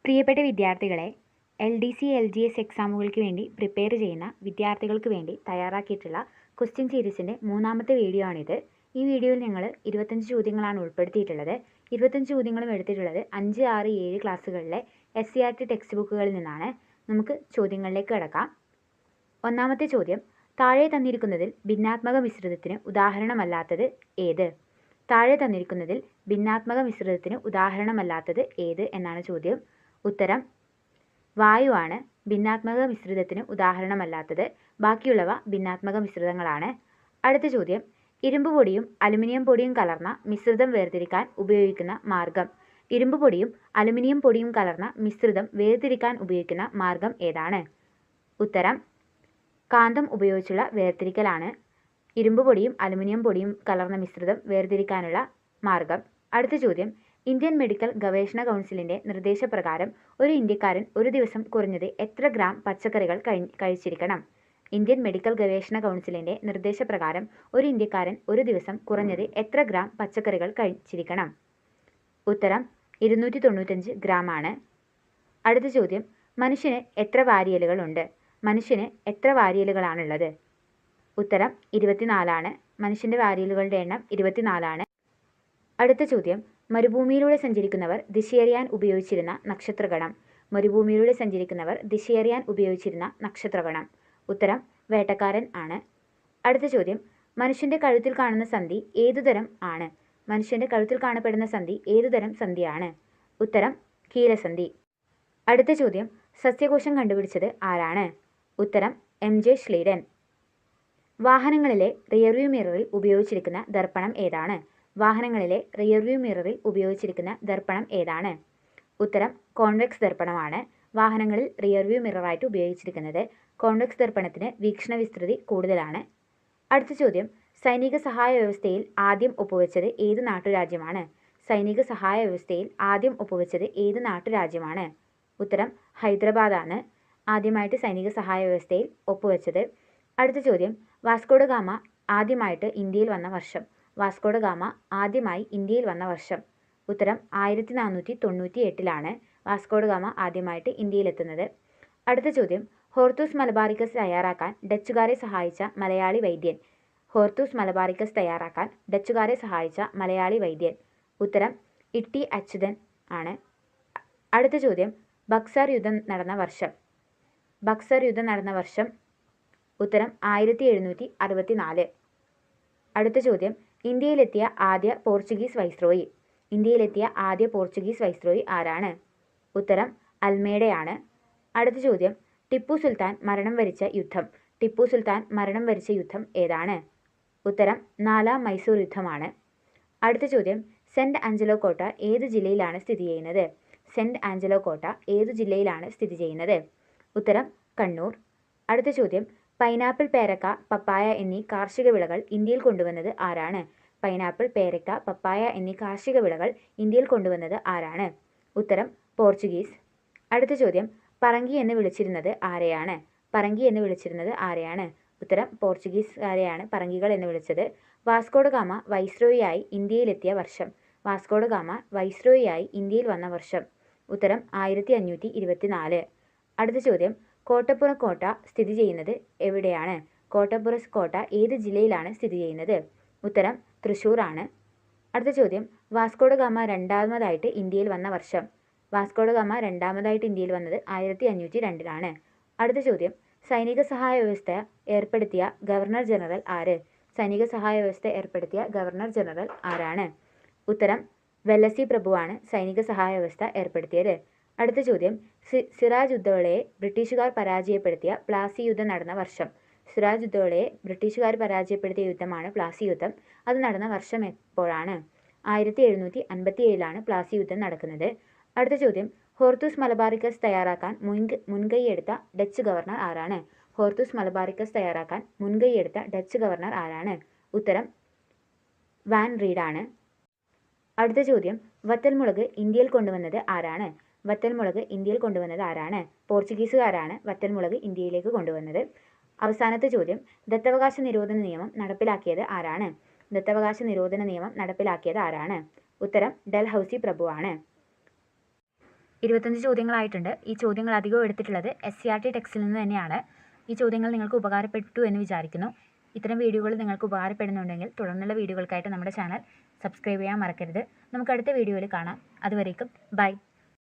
പ്രിയപ്പെട്ട വിദ്യാർത്ഥികളെ, LDC, LGS എക്സാമുകൾക്ക് വേണ്ടി പ്രിപ്പയർ ചെയ്യുന്ന വിദ്യാർത്ഥികൾക്ക് വേണ്ടി തയ്യാറാക്കിയിട്ടുള്ള ക്വസ്റ്റ്യൻ സീരീസിൻ്റെ മൂന്നാമത്തെ വീഡിയോ ആണിത്. ഈ വീഡിയോയിൽ ഞങ്ങൾ 25 ചോദ്യങ്ങളാണ് ഉൾപ്പെടുത്തിയിട്ടുള്ളത്. 25 ചോദ്യങ്ങളും എടുത്തിട്ടുള്ളത് 5, 6, 7 ക്ലാസ്സുകളിലെ SCERT ടെക്സ്റ്റ് ബുക്കുകളിൽ നിന്നാണ്. നമുക്ക് ചോദ്യങ്ങളിലേക്ക് കടക്കാം. ഒന്നാമത്തെ ചോദ്യം, താഴെ തന്നിരിക്കുന്നതിൽ ഭിന്നാത്മക മിശ്രിതത്തിന് ഉദാഹരണമല്ലാത്തത് ഏത്? താഴെ തന്നിരിക്കുന്നതിൽ ഭിന്നാത്മക മിശ്രിതത്തിന് ഉദാഹരണമല്ലാത്തത് ഏത് എന്നാണ് ചോദ്യം. ഉത്തരം വായുവാണ് ഭിന്നാത്മക മിശ്രിതത്തിന് ഉദാഹരണമല്ലാത്തത്. ബാക്കിയുള്ളവ ഭിന്നാത്മക മിശ്രിതങ്ങളാണ്. അടുത്ത ചോദ്യം, ഇരുമ്പ് പൊടിയും അലുമിനിയം പൊടിയും കലർന്ന മിശ്രിതം വേർതിരിക്കാൻ ഉപയോഗിക്കുന്ന മാർഗം. ഇരുമ്പ് പൊടിയും അലുമിനിയം പൊടിയും കലർന്ന മിശ്രിതം വേർതിരിക്കാൻ ഉപയോഗിക്കുന്ന മാർഗം ഏതാണ്? ഉത്തരം കാന്തം ഉപയോഗിച്ചുള്ള വേർതിരിക്കലാണ് ഇരുമ്പ് പൊടിയും അലുമിനിയം പൊടിയും കലർന്ന മിശ്രിതം വേർതിരിക്കാനുള്ള മാർഗം. അടുത്ത ചോദ്യം, ഇന്ത്യൻ മെഡിക്കൽ ഗവേഷണ കൗൺസിലിൻ്റെ നിർദ്ദേശപ്രകാരം ഒരു ഇന്ത്യക്കാരൻ ഒരു ദിവസം കുറഞ്ഞത് എത്ര ഗ്രാം പച്ചക്കറികൾ കഴിച്ചിരിക്കണം? ഇന്ത്യൻ മെഡിക്കൽ ഗവേഷണ കൗൺസിലിൻ്റെ നിർദ്ദേശപ്രകാരം ഒരു ഇന്ത്യക്കാരൻ ഒരു ദിവസം കുറഞ്ഞത് എത്ര ഗ്രാം പച്ചക്കറികൾ കഴിച്ചിരിക്കണം? ഉത്തരം 295 ഗ്രാം ആണ്. അടുത്ത ചോദ്യം, മനുഷ്യന് എത്ര വാരിയലുകൾ ഉണ്ട്? മനുഷ്യന് എത്ര വാരിയലുകളാണുള്ളത്? ഉത്തരം 24 ആണ്. മനുഷ്യൻ്റെ വാരിയലുകളുടെ എണ്ണം 24 ആണ്. അടുത്ത ചോദ്യം, മരുഭൂമിയിലൂടെ സഞ്ചരിക്കുന്നവർ ദിശയറിയാൻ ഉപയോഗിച്ചിരുന്ന നക്ഷത്രഗണം. മരുഭൂമിയിലൂടെ സഞ്ചരിക്കുന്നവർ ദിശയറിയാൻ ഉപയോഗിച്ചിരുന്ന നക്ഷത്രഗണം. ഉത്തരം വേട്ടക്കാരൻ ആണ്. അടുത്ത ചോദ്യം, മനുഷ്യൻ്റെ കഴുത്തിൽ കാണുന്ന സന്ധി ഏതുതരം ആണ്? മനുഷ്യൻ്റെ കഴുത്തിൽ കാണപ്പെടുന്ന സന്ധി ഏതുതരം സന്ധിയാണ്? ഉത്തരം കീലസന്ധി. അടുത്ത ചോദ്യം, സസ്യകോശം കണ്ടുപിടിച്ചത് ആരാണ്? ഉത്തരം MJ ശ്ലീഡൻ. വാഹനങ്ങളിലെ റിയർവ്യൂ മിററിൽ ഉപയോഗിച്ചിരിക്കുന്ന ദർപ്പണം ഏതാണ്? വാഹനങ്ങളിലെ റിയർവ്യൂ മിററിൽ ഉപയോഗിച്ചിരിക്കുന്ന ദർപ്പണം ഏതാണ്? ഉത്തരം കോൺവെക്സ് ദർപ്പണമാണ് വാഹനങ്ങളിൽ റിയർവ്യൂ മിററായിട്ട് ഉപയോഗിച്ചിരിക്കുന്നത്. കോൺവെക്സ് ദർപ്പണത്തിന് വീക്ഷണ വിസ്തൃതി കൂടുതലാണ്. അടുത്ത ചോദ്യം, സൈനിക സഹായ വ്യവസ്ഥയിൽ ആദ്യം ഒപ്പുവെച്ചത് ഏത് നാട്ടുരാജ്യമാണ്? സൈനിക സഹായ വ്യവസ്ഥയിൽ ആദ്യം ഒപ്പുവെച്ചത് ഏത് നാട്ടുരാജ്യമാണ്? ഉത്തരം ഹൈദരാബാദാണ് ആദ്യമായിട്ട് സൈനിക സഹായ വ്യവസ്ഥയിൽ ഒപ്പുവെച്ചത്. അടുത്ത ചോദ്യം, വാസ്കോഡ ഗാമ ആദ്യമായിട്ട് ഇന്ത്യയിൽ വന്ന വർഷം. വാസ്കോഡ ഗാമ ആദ്യമായി ഇന്ത്യയിൽ വന്ന വർഷം. ഉത്തരം 1498 വാസ്കോഡ ഗാമ ആദ്യമായിട്ട് ഇന്ത്യയിലെത്തുന്നത്. അടുത്ത ചോദ്യം, ഹോർത്തൂസ് മലബാറിക്കസ് തയ്യാറാക്കാൻ ഡച്ചുകാരെ സഹായിച്ച മലയാളി വൈദ്യൻ. ഹോർത്തൂസ് മലബാറിക്കസ് തയ്യാറാക്കാൻ ഡച്ചുകാരെ സഹായിച്ച മലയാളി വൈദ്യൻ. ഉത്തരം ഇട്ടി അച്യുതൻ ആണ്. അടുത്ത ചോദ്യം, ബക്സർ യുദ്ധം നടന്ന വർഷം. ബക്സർ യുദ്ധം നടന്ന വർഷം. ഉത്തരം 1764. അടുത്ത ചോദ്യം, ഇന്ത്യയിലെത്തിയ ആദ്യ പോർച്ചുഗീസ് വൈസ്രോയി. ഇന്ത്യയിലെത്തിയ ആദ്യ പോർച്ചുഗീസ് വൈസ്രോയി ആരാണ്? ഉത്തരം അൽമേഡയാണ്. അടുത്ത ചോദ്യം, ടിപ്പു സുൽത്താൻ മരണം വരിച്ച യുദ്ധം. ടിപ്പു സുൽത്താൻ മരണം വരിച്ച യുദ്ധം ഏതാണ്? ഉത്തരം 4ാം മൈസൂർ യുദ്ധമാണ്. അടുത്ത ചോദ്യം, സെൻറ്റ് ആഞ്ചലോ കോട്ട ഏത് ജില്ലയിലാണ് സ്ഥിതി ചെയ്യുന്നത്? സെൻറ്റ് ആഞ്ചലോ കോട്ട ഏത് ജില്ലയിലാണ് സ്ഥിതി ചെയ്യുന്നത്? ഉത്തരം കണ്ണൂർ. അടുത്ത ചോദ്യം, പൈനാപ്പിൾ, പേരക്ക, പപ്പായ എന്നീ കാർഷിക വിളകൾ ഇന്ത്യയിൽ കൊണ്ടുവന്നത് ആരാണ്? പൈനാപ്പിൾ, പേരക്ക, പപ്പായ എന്നീ കാർഷിക വിളകൾ ഇന്ത്യയിൽ കൊണ്ടുവന്നത് ആരാണ്? ഉത്തരം പോർച്ചുഗീസ്. അടുത്ത ചോദ്യം, പറങ്കി എന്ന് വിളിച്ചിരുന്നത് ആരെയാണ്? പറങ്കി എന്ന് വിളിച്ചിരുന്നത് ആരെയാണ്? ഉത്തരം പോർച്ചുഗീസുകാരെയാണ് പറങ്കികൾ എന്ന് വിളിച്ചത്. വാസ്കോഡ ഗാമ വൈസ്രോയിയായി ഇന്ത്യയിലെത്തിയ വർഷം. വാസ്കോഡ ഗാമ വൈസ്രോയിയായി ഇന്ത്യയിൽ വന്ന വർഷം. ഉത്തരം 1524. അടുത്ത ചോദ്യം, കോട്ടപ്പുറം കോട്ട സ്ഥിതി ചെയ്യുന്നത് എവിടെയാണ്? കോട്ടപ്പുറം കോട്ട ഏത് ജില്ലയിലാണ് സ്ഥിതി ചെയ്യുന്നത്? ഉത്തരം തൃശ്ശൂർ ആണ്. അടുത്ത ചോദ്യം, വാസ്കോഡ ഗാമ രണ്ടാമതായിട്ട് ഇന്ത്യയിൽ വന്ന വർഷം. വാസ്കോഡ ഗാമ രണ്ടാമതായിട്ട് ഇന്ത്യയിൽ വന്നത് 1502. അടുത്ത ചോദ്യം, സൈനിക സഹായ വ്യവസ്ഥ ഏർപ്പെടുത്തിയ ഗവർണർ ജനറൽ ആര്? സൈനിക സഹായ വ്യവസ്ഥ ഏർപ്പെടുത്തിയ ഗവർണർ ജനറൽ ആരാണ്? ഉത്തരം വെല്ലസി പ്രഭുവാണ് സൈനിക സഹായ വ്യവസ്ഥ ഏർപ്പെടുത്തിയത്. അടുത്ത ചോദ്യം, സിറാജ് ഉദ്ദൗളയെ ബ്രിട്ടീഷുകാർ പരാജയപ്പെടുത്തിയ പ്ലാസി യുദ്ധം നടന്ന വർഷം. സിറാജ് ഉദ്ദൗളയെ ബ്രിട്ടീഷുകാർ പരാജയപ്പെടുത്തിയ യുദ്ധമാണ് പ്ലാസി യുദ്ധം. അത് നടന്ന വർഷം എപ്പോഴാണ്? 1757 പ്ലാസി യുദ്ധം നടക്കുന്നത്. അടുത്ത ചോദ്യം, ഹോർത്തൂസ് മലബാറിക്കസ് തയ്യാറാക്കാൻ മുൻകൈയെടുത്ത ഡച്ച് ഗവർണർ ആരാണ്? ഹോർത്തൂസ് മലബാറിക്കസ് തയ്യാറാക്കാൻ മുൻകൈയെടുത്ത ഡച്ച് ഗവർണർ ആരാണ്? ഉത്തരം വാൻ റീഡാണ്. അടുത്ത ചോദ്യം, വത്തൽമുളക് ഇന്ത്യയിൽ കൊണ്ടുവന്നത് ആരാണ്? വത്തൽമുളക് ഇന്ത്യയിൽ കൊണ്ടുവന്നത് ആരാണ്? പോർച്ചുഗീസുകാരാണ് വത്തൽമുളക് ഇന്ത്യയിലേക്ക് കൊണ്ടുവന്നത്. അവസാനത്തെ ചോദ്യം, ദത്തവകാശ നിരോധന നിയമം നടപ്പിലാക്കിയത് ആരാണ്? ദത്തവകാശ നിരോധന നിയമം നടപ്പിലാക്കിയത് ആരാണ്? ഉത്തരം ഡൽഹൌസി പ്രഭുവാണ്. 25 ചോദ്യങ്ങളായിട്ടുണ്ട്. ഈ ചോദ്യങ്ങൾ അധികവും എടുത്തിട്ടുള്ളത് SCERT ടെക്സ്റ്റിൽ നിന്ന് തന്നെയാണ്. ഈ ചോദ്യങ്ങൾ നിങ്ങൾക്ക് ഉപകാരപ്പെട്ടു എന്ന് വിചാരിക്കുന്നു. ഇത്തരം വീഡിയോകൾ നിങ്ങൾക്ക് ഉപകാരപ്പെടുന്നുണ്ടെങ്കിൽ തുടർന്നുള്ള വീഡിയോകൾക്കായിട്ട് നമ്മുടെ ചാനൽ സബ്സ്ക്രൈബ് ചെയ്യാൻ മറക്കരുത്. നമുക്ക് അടുത്ത വീഡിയോയിൽ കാണാം. അതുവരേക്കും ബൈ.